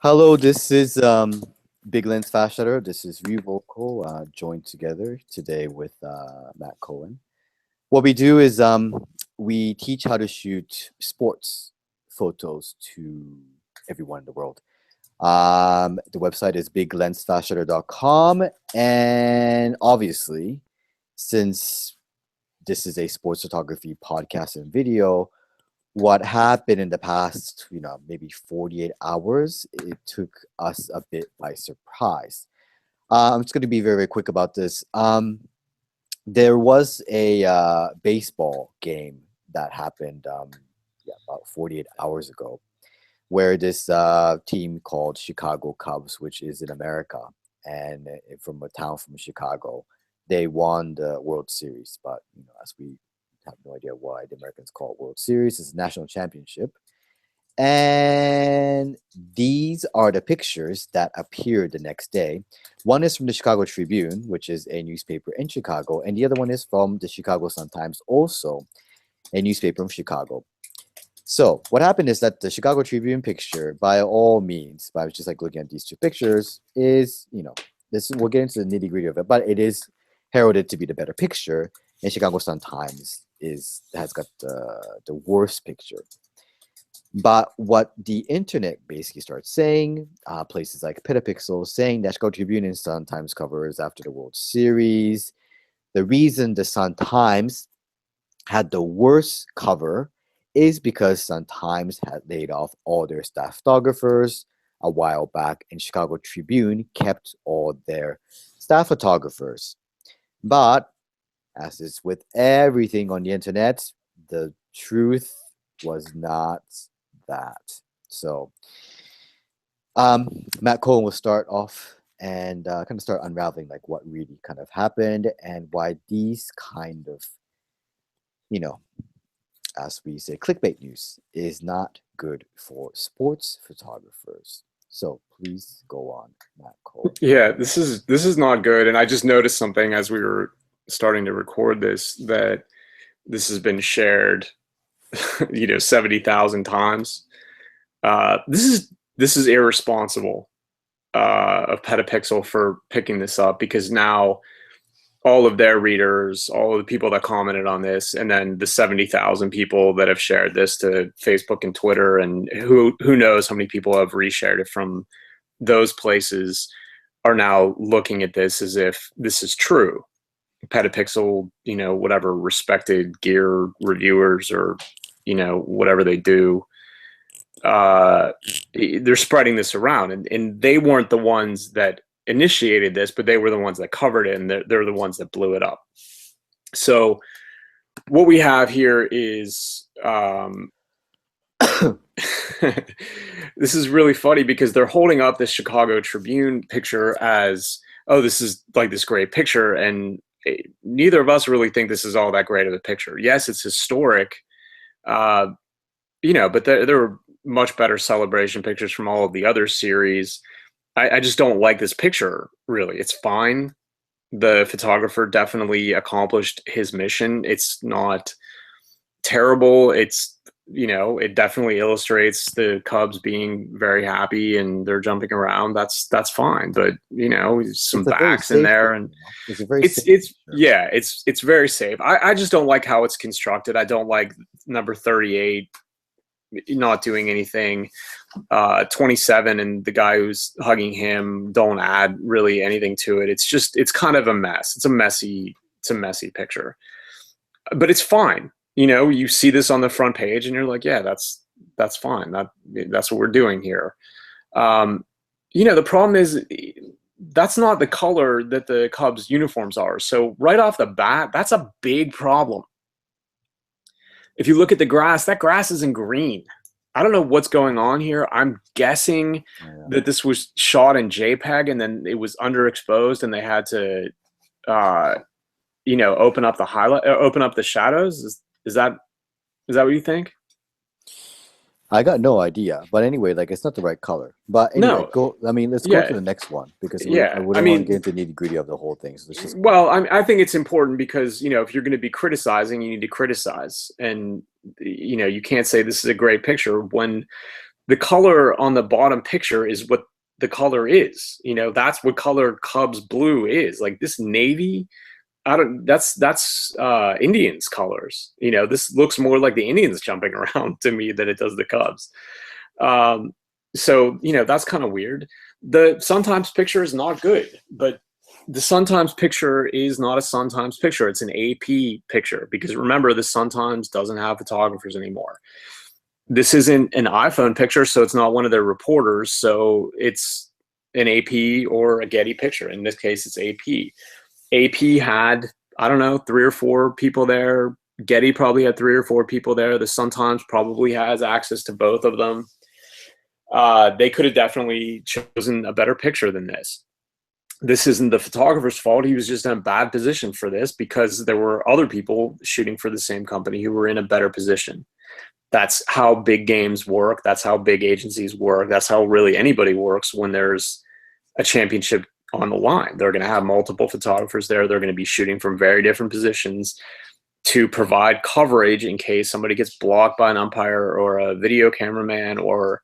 Hello, this is Big Lens Fast Shutter. This is Revocal, joined together today with Matt Cohen. What we do is we teach how to shoot sports photos to everyone in the world. The website is biglensfastshutter.com, and obviously, since this is a sports photography podcast and video, what happened in the past, maybe 48 hours, it took us a bit by surprise. I'm just going to be very, very quick about this. There was a baseball game that happened about 48 hours ago, where this team called Chicago Cubs, which is in America, and from a town from Chicago, they won the World Series. But as we have no idea why the Americans call it World Series, it's a national championship. And these are the pictures that appeared the next day. One is from the Chicago Tribune, which is a newspaper in Chicago, and the other one is from the Chicago Sun-Times, also a newspaper from Chicago. So what happened is that the Chicago Tribune picture, by all means, by just like looking at these two pictures, is, this, we'll get into the nitty-gritty of it, but it is heralded to be the better picture, and Chicago Sun-Times has got the worst picture. But what the internet basically starts saying, places like Petapixel saying that Chicago Tribune and Sun-Times covers after the World Series. The reason the Sun-Times had the worst cover is because Sun-Times had laid off all their staff photographers a while back, and Chicago Tribune kept all their staff photographers. But as is with everything on the internet, the truth was not that. So Matt Cohen will start off and kind of start unraveling like what really kind of happened and why these kind of, as we say, clickbait news is not good for sports photographers. So please go on, Matt Cohen. Yeah, this is not good. And I just noticed something as we were starting to record this, that this has been shared 70,000 times. This is irresponsible of Petapixel for picking this up, because now all of their readers, all of the people that commented on this, and then the 70,000 people that have shared this to Facebook and Twitter, and who knows how many people have reshared it from those places, are now looking at this as if this is true. Petapixel, whatever respected gear reviewers or, whatever they do, they're spreading this around, and they weren't the ones that initiated this, but they were the ones that covered it, and they're the ones that blew it up. So what we have here is this is really funny, because they're holding up this Chicago Tribune picture as, oh, this is like this great picture, and neither of us really think this is all that great of a picture. Yes, it's historic, but there were much better celebration pictures from all of the other series. I just don't like this picture, really. It's fine. The photographer definitely accomplished his mission. It's not terrible. It's, it definitely illustrates the Cubs being very happy and they're jumping around. That's fine. But, some backs in there, and it's very safe. I just don't like how it's constructed. I don't like number 38 not doing anything. 27 and the guy who's hugging him don't add really anything to it. It's kind of a mess. It's a messy picture, but it's fine. You see this on the front page and you're like, yeah, that's fine. That's what we're doing here. The problem is that's not the color that the Cubs uniforms are. So right off the bat, that's a big problem. If you look at the grass, that grass isn't green. I don't know what's going on here. I'm guessing that this was shot in JPEG and then it was underexposed and they had to, open up the shadows. Is that what you think? I got no idea, but anyway, it's not the right color. But anyway, let's go to the next one, because I wouldn't want to get into the nitty gritty of the whole thing. So I think it's important because, if you're going to be criticizing, you need to criticize, and you can't say this is a great picture when the color on the bottom picture is what the color is. You know, that's what color Cubs blue is. Like this navy, I don't. That's Indians colors. You know, this looks more like the Indians jumping around to me than it does the Cubs. Um, so you know, that's kind of weird. The Sun Times picture is not good, but the Sun Times picture is not a Sun Times picture. It's an AP picture because remember, the Sun Times doesn't have photographers anymore. This isn't an iPhone picture, so it's not one of their reporters. So it's an AP or a Getty picture. In this case, it's AP. AP had, I don't know, 3 or 4 people there. Getty probably had 3 or 4 people there. The Sun Times probably has access to both of them. They could have definitely chosen a better picture than this. This isn't the photographer's fault. He was just in a bad position for this because there were other people shooting for the same company who were in a better position. That's how big games work. That's how big agencies work. That's how really anybody works when there's a championship on the line. They're going to have multiple photographers there. They're going to be shooting from very different positions to provide coverage in case somebody gets blocked by an umpire or a video cameraman or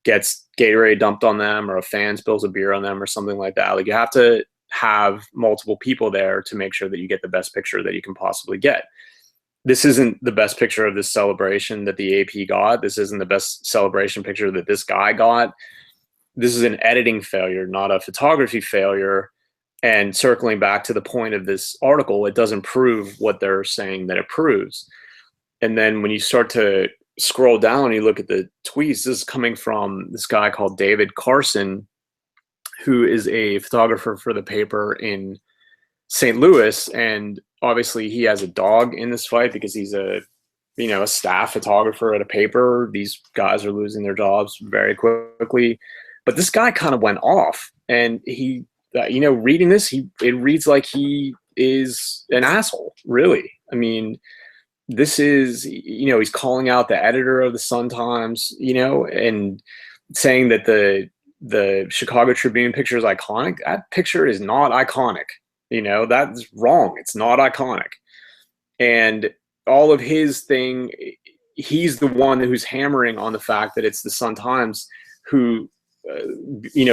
gets Gatorade dumped on them or a fan spills a beer on them or something like that. Like you have to have multiple people there to make sure that you get the best picture that you can possibly get. This isn't the best picture of this celebration that the AP got. This isn't the best celebration picture that this guy got. This is an editing failure, not a photography failure. And circling back to the point of this article, it doesn't prove what they're saying that it proves. And then when you start to scroll down, you look at the tweets, this is coming from this guy called David Carson, who is a photographer for the paper in St. Louis. And obviously he has a dog in this fight because he's a staff photographer at a paper. These guys are losing their jobs very quickly. But this guy kind of went off, and he, reading this, it reads like he is an asshole, really. I mean, this is, he's calling out the editor of the Sun Times, and saying that the Chicago Tribune picture is iconic. That picture is not iconic. That's wrong. It's not iconic. And all of his thing, he's the one who's hammering on the fact that it's the Sun Times who,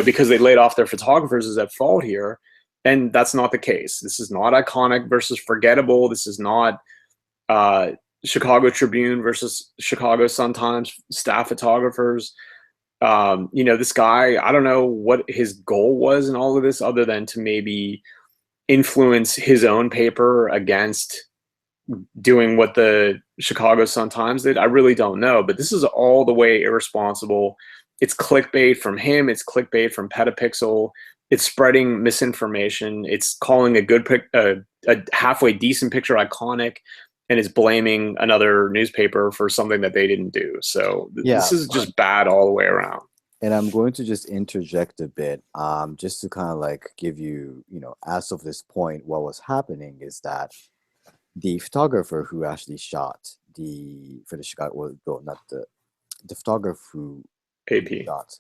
because they laid off their photographers is at fault here. And that's not the case. This is not iconic versus forgettable. This is not Chicago Tribune versus Chicago Sun-Times staff photographers. This guy, I don't know what his goal was in all of this other than to maybe influence his own paper against doing what the Chicago Sun-Times did. I really don't know, but this is all the way irresponsible. It's clickbait from him. It's clickbait from Petapixel. It's spreading misinformation. It's calling a halfway decent picture iconic, and it's blaming another newspaper for something that they didn't do. So this is just bad all the way around. And I'm going to just interject a bit, just to kind of like give you, as of this point, what was happening is that the photographer who actually shot the photographer who AP shot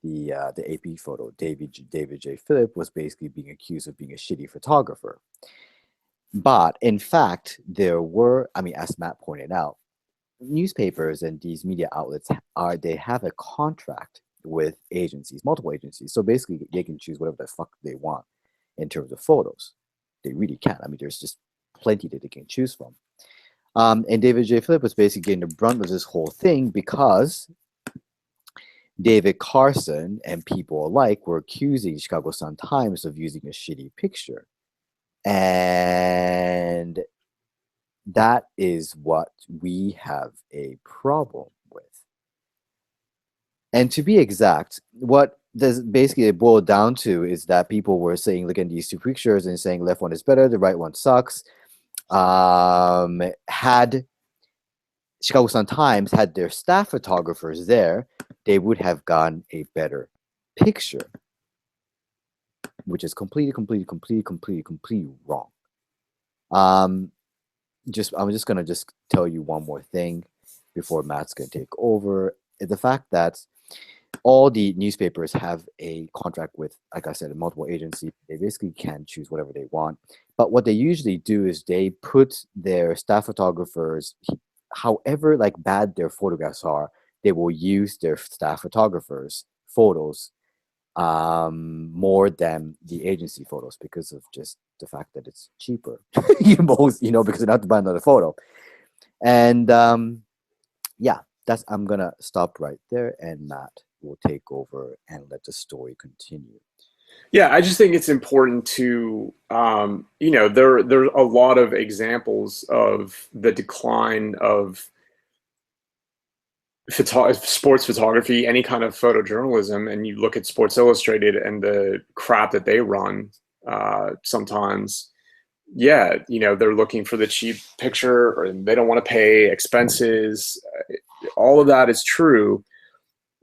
the AP photo, David J. Phillip, was basically being accused of being a shitty photographer. But in fact, there were, as Matt pointed out, newspapers and these media outlets they have a contract with agencies, multiple agencies. So basically, they can choose whatever the fuck they want in terms of photos. They really can. There's just plenty that they can choose from. And David J. Phillip was basically getting the brunt of this whole thing because David Carson and people alike were accusing the Chicago Sun-Times of using a shitty picture. And that is what we have a problem with. And to be exact, what does basically it boil down to is that people were saying, look at these two pictures and saying left one is better, the right one sucks. Had Chicago Sun-Times had their staff photographers there, they would have gotten a better picture, which is completely wrong. I'm just gonna tell you one more thing before Matt's gonna take over. The fact that all the newspapers have a contract with, like I said, multiple agencies. They basically can choose whatever they want. But what they usually do is they put their staff photographers, however bad their photographs are, they will use their staff photographers' photos more than the agency photos because of just the fact that it's cheaper. Because they don't have to buy another photo. And yeah, I'm gonna stop right there, and Matt will take over and let the story continue. Yeah, I just think it's important to, there are a lot of examples of the decline of sports photography, any kind of photojournalism, and you look at Sports Illustrated and the crap that they run sometimes. Yeah, they're looking for the cheap picture, or they don't want to pay expenses. All of that is true,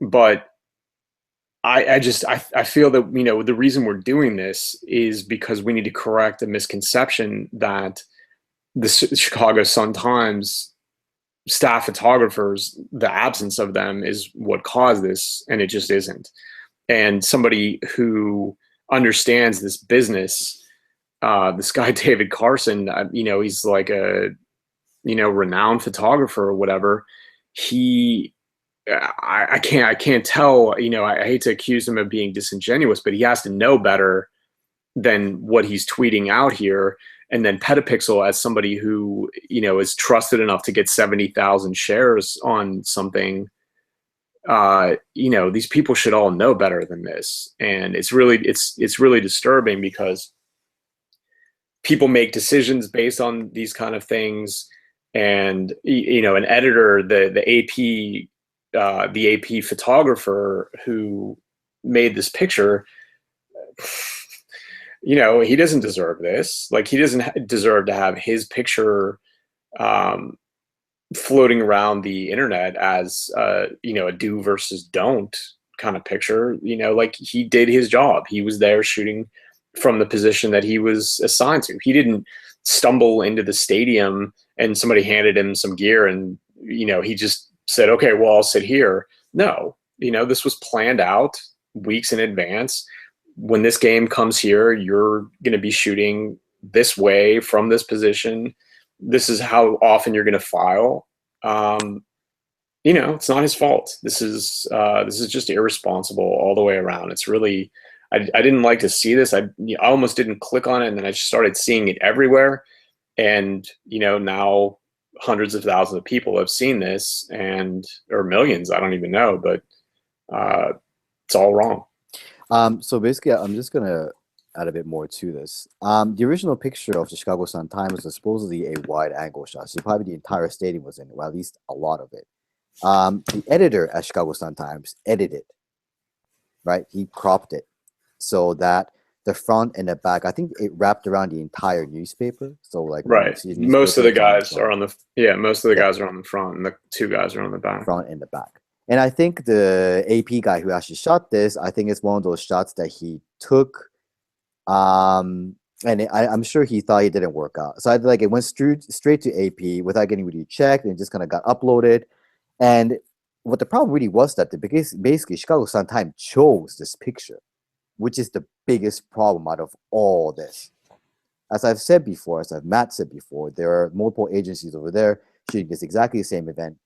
but I feel that the reason we're doing this is because we need to correct a misconception that the Chicago Sun-Times staff photographers, the absence of them is what caused this, and it just isn't. And somebody who understands this business, this guy David Carson, he's like a renowned photographer or whatever. I can't tell. I hate to accuse him of being disingenuous, but he has to know better than what he's tweeting out here. And then Petapixel, as somebody who is trusted enough to get 70,000 shares on something, these people should all know better than this. And it's really disturbing because people make decisions based on these kind of things. And an editor, the AP photographer who made this picture, he doesn't deserve this. Like, he doesn't deserve to have his picture floating around the internet as a do versus don't kind of picture. Like, he did his job. He was there shooting from the position that he was assigned to. He didn't stumble into the stadium and somebody handed him some gear and he just said, okay, well, I'll sit here. No, this was planned out weeks in advance. When this game comes here, you're going to be shooting this way from this position. This is how often you're going to file. It's not his fault. This is just irresponsible all the way around. It's really, I didn't like to see this. I almost didn't click on it, and then I just started seeing it everywhere. And now hundreds of thousands of people have seen this, or millions. I don't even know, but it's all wrong. So basically, I'm just gonna add a bit more to this. The original picture of the Chicago Sun-Times was supposedly a wide-angle shot, so probably the entire stadium was in it, or at least a lot of it. The editor at Chicago Sun-Times edited, right? He cropped it so that the front and the back, I think it wrapped around the entire newspaper. So like, right, most of the guys are on the guys are on the front, and the two guys are on the back. Front and the back. And I think the AP guy who actually shot this, I think it's one of those shots that he took, and I'm sure he thought it didn't work out. So it went straight to AP without getting really checked, and it just kind of got uploaded. And what the problem really was that basically Chicago Sun-Times chose this picture, which is the biggest problem out of all this. As I've said before, as Matt said before, there are multiple agencies over there shooting this exactly the same event.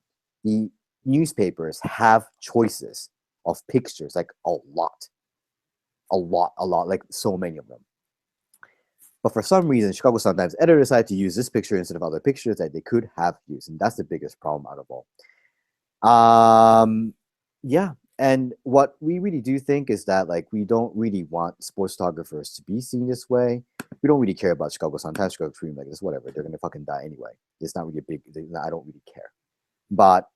The newspapers have choices of pictures, like a lot, like so many of them. But for some reason, Chicago Sun-Times editor decided to use this picture instead of other pictures that they could have used, and that's the biggest problem out of all. Yeah, and what we really do think is that we don't really want sports photographers to be seen this way. We don't really care about Chicago Sun-Times, Chicago Tribune, like this, whatever. They're gonna fucking die anyway. It's not really a big. I don't really care. But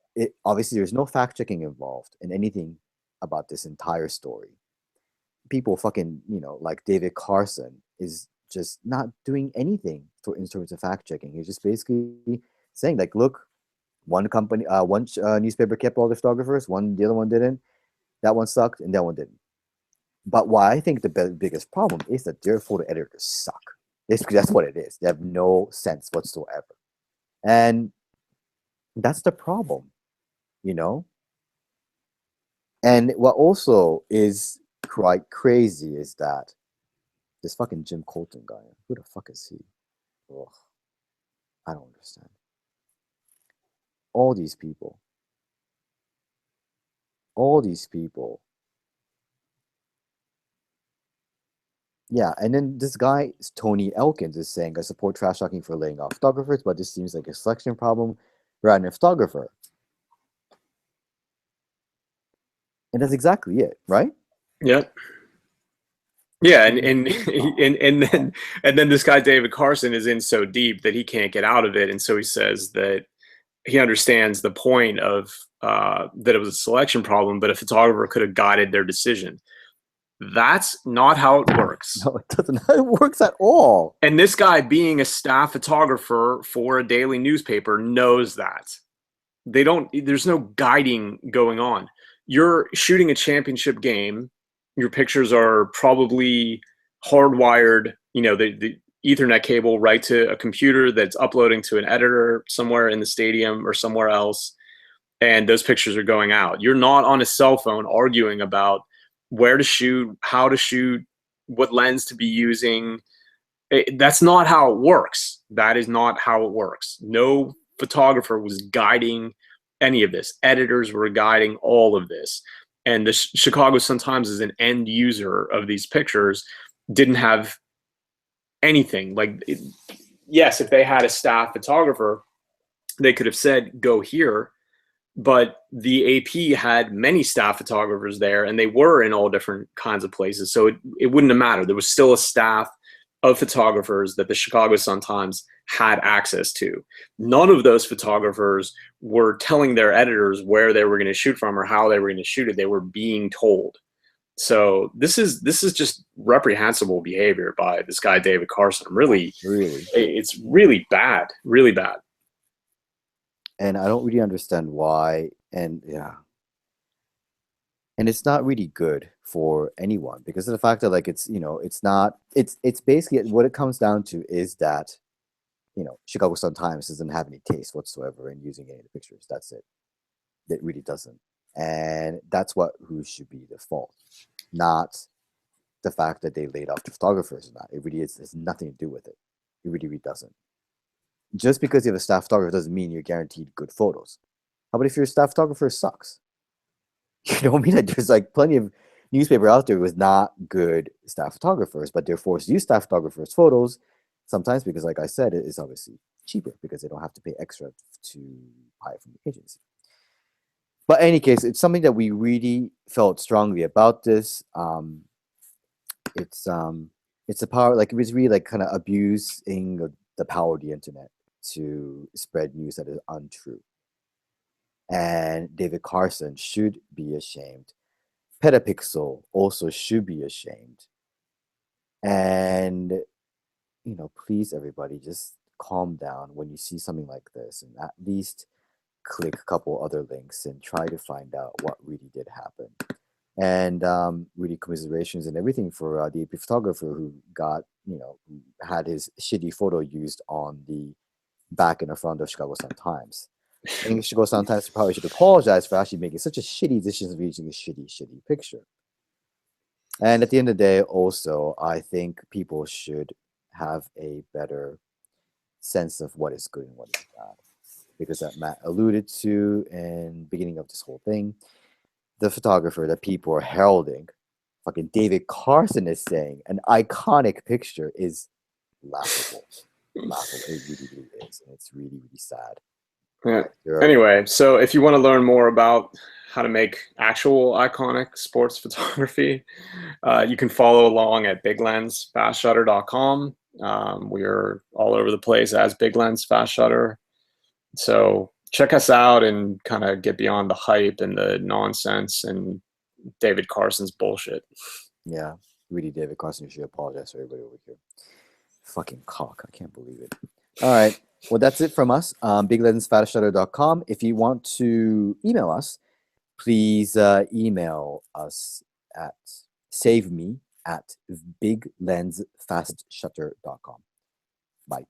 obviously there's no fact checking involved in anything about this entire story. People fucking like David Carson is just not doing anything in terms of fact checking. He's just basically saying look, one company, one newspaper kept all the photographers, the other one didn't. That one sucked, and that one didn't. But why I think the biggest problem is that their photo editors suck. Basically, that's what it is. They have no sense whatsoever, and that's the problem, And what also is quite crazy is that this fucking Jim Colton guy. Who the fuck is he? Ugh, I don't understand. All these people all these people. Yeah, and then this guy, Tony Elkins, is saying, I support trash talking for laying off photographers, but this seems like a selection problem rather than a photographer. And that's exactly it, right? Yep. Yeah, and then this guy David Carson is in so deep that he can't get out of it, and so he says that he understands the point of that it was a selection problem, but a photographer could have guided their decision. That's not how it works. No, it doesn't. It works at all. And this guy, being a staff photographer for a daily newspaper, knows that. There's no guiding going on. You're shooting a championship game. Your pictures are probably hardwired, the Ethernet cable right to a computer that's uploading to an editor somewhere in the stadium or somewhere else. And those pictures are going out. You're not on a cell phone arguing about where to shoot, how to shoot, what lens to be using. That's not how it works. That is not how it works. No photographer was guiding any of this. Editors were guiding all of this. And the Chicago Sun-Times, as an end user of these pictures, didn't have anything. Yes, if they had a staff photographer, they could have said, go here. But the AP had many staff photographers there, and they were in all different kinds of places. So it wouldn't have mattered. There was still a staff of photographers that the Chicago Sun-Times had access to. None of those photographers were telling their editors where they were going to shoot from or how they were going to shoot it. They were being told. So this is just reprehensible behavior by this guy David Carson. Really, it's really bad, really bad. And I don't really understand why. And yeah, and it's not really good for anyone because of the fact that it's basically what it comes down to is that Chicago Sun-Times doesn't have any taste whatsoever in using any of the pictures. That's it. It really doesn't. And that's who should be the fault, not the fact that they laid off the photographers or not. It really has nothing to do with it. It really, really doesn't. Just because you have a staff photographer doesn't mean you're guaranteed good photos. How about if your staff photographer sucks? You know what I mean? There's plenty of newspaper out there with not good staff photographers, but they're forced to use staff photographers' photos sometimes because, like I said, it is obviously cheaper because they don't have to pay extra to hire from the agency. But in any case, it's something that we really felt strongly about this. It's a power, it was really kind of abusing the power of the internet to spread news that is untrue. And David Carson should be ashamed. Petapixel also should be ashamed. And, please, everybody, just calm down when you see something like this and at least click a couple other links and try to find out what really did happen. And really commiserations and everything for the AP photographer who got, who had his shitty photo used on the back and the front of Chicago Sun-Times. I think Chicago Sun-Times probably should apologize for actually making such a shitty decision of using a shitty picture. And at the end of the day, also, I think people should have a better sense of what is good and what is bad. Because that Matt alluded to in the beginning of this whole thing, the photographer that people are heralding, fucking David Carson is saying an iconic picture is laughable. Laughable. It really, really is. And it's really, really sad. Yeah. Anyway, so if you want to learn more about how to make actual iconic sports photography, you can follow along at biglensfastshutter.com. We're all over the place as Big Lens Fast Shutter. So check us out and kind of get beyond the hype and the nonsense and David Carson's bullshit. Yeah, really, David Carson should apologize to everybody over here. Fucking cock. I can't believe it. All right. Well, that's it from us. biglensfastshutter.com. If you want to email us, please email us at saveme@biglensfastshutter.com. Bye.